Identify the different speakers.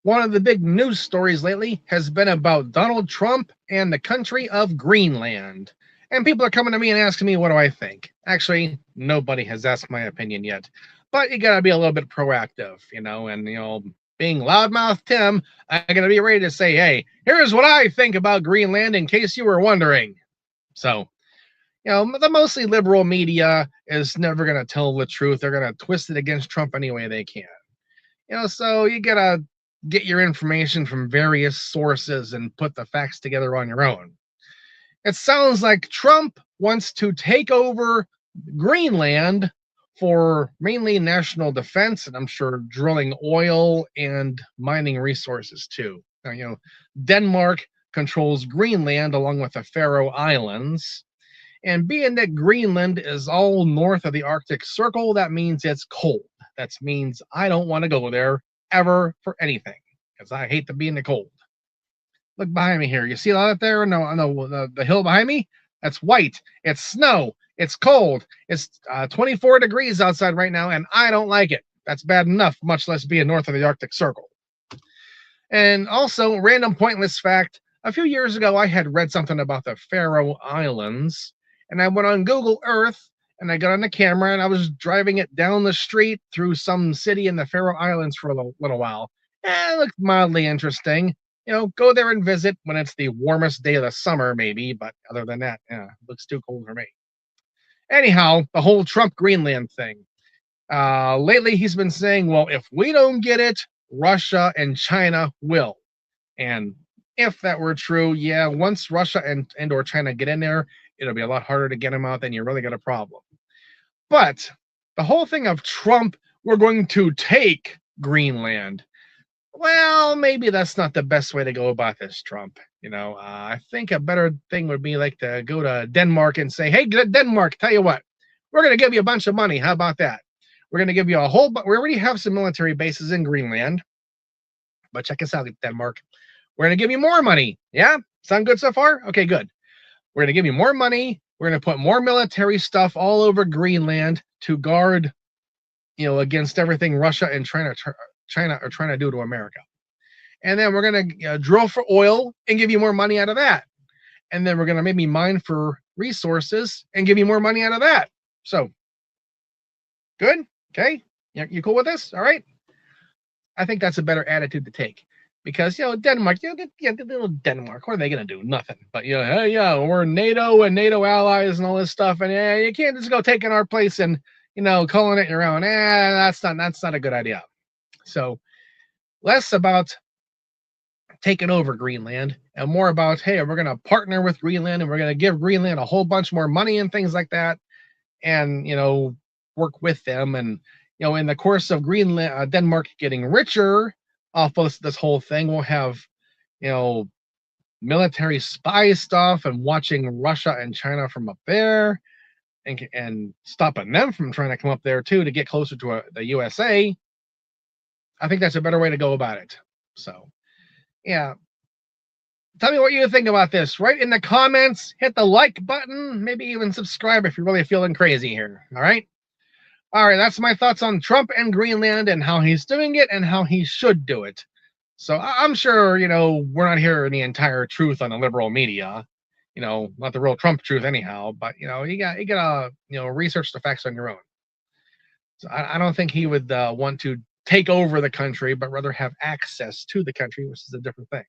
Speaker 1: One of the big news stories lately has been about Donald Trump and the country of Greenland. And people are coming to me and asking me, what do I think? Actually, nobody has asked my opinion yet. But you got to be a little bit proactive, and being loudmouth Tim, I'm going to be ready to say, hey, here's what I think about Greenland in case you were wondering. So, the mostly liberal media is never going to tell the truth. They're going to twist it against Trump any way they can. So you got to get your information from various sources and put the facts together on your own. It sounds like Trump wants to take over Greenland for mainly national defense, and I'm sure drilling oil and mining resources too. Now, Denmark controls Greenland along with the Faroe Islands. And being that Greenland is all north of the Arctic Circle, that means it's cold. That means I don't want to go there ever for anything, because I hate to be in the cold. Look behind me here. You see that there? No, the hill behind me? That's white. It's snow. It's cold. It's 24 degrees outside right now, and I don't like it. That's bad enough, much less being north of the Arctic Circle. And also, random pointless fact, a few years ago, I had read something about the Faroe Islands, and I went on Google Earth, and I got on the camera, and I was driving it down the street through some city in the Faroe Islands for a little while. And it looked mildly interesting. Go there and visit when it's the warmest day of the summer, maybe. But other than that, it looks too cold for me. Anyhow, the whole Trump Greenland thing. Lately, he's been saying, well, if we don't get it, Russia and China will. And if that were true, yeah, once Russia and or China get in there, it'll be a lot harder to get them out, then you really got a problem. But the whole thing of Trump, we're going to take Greenland. Well, maybe that's not the best way to go about this, Trump. I think a better thing would be like to go to Denmark and say, hey, Denmark, tell you what, we're going to give you a bunch of money. How about that? We're going to give you a whole, we already have some military bases in Greenland, but check us out, Denmark. We're going to give you more money. Yeah? Sound good so far? Okay, good. We're going to give you more money. We're going to put more military stuff all over Greenland to guard, against everything Russia and China are trying to do to America. And then we're going to drill for oil and give you more money out of that. And then we're going to maybe mine for resources and give you more money out of that. So, good? Okay? You cool with this? All right? I think that's a better attitude to take. Because, Denmark, little Denmark, what are they going to do? Nothing. But, hey, we're NATO and NATO allies and all this stuff. And you can't just go taking our place and, calling it your own. That's not a good idea. So, less about taking over Greenland and more about, hey, we're going to partner with Greenland and we're going to give Greenland a whole bunch more money and things like that. And, work with them. And, in the course of Greenland, Denmark getting richer off of this whole thing, we'll have, military spy stuff and watching Russia and China from up there and stopping them from trying to come up there too to get closer to the USA. I think that's a better way to go about it. So, yeah. Tell me what you think about this. Write in the comments, hit the like button, maybe even subscribe if you're really feeling crazy here. All right? All right, that's my thoughts on Trump and Greenland and how he's doing it and how he should do it. So I'm sure, we're not hearing the entire truth on the liberal media. Not the real Trump truth anyhow, but, you got to, research the facts on your own. So I don't think he would want to take over the country, but rather have access to the country, which is a different thing.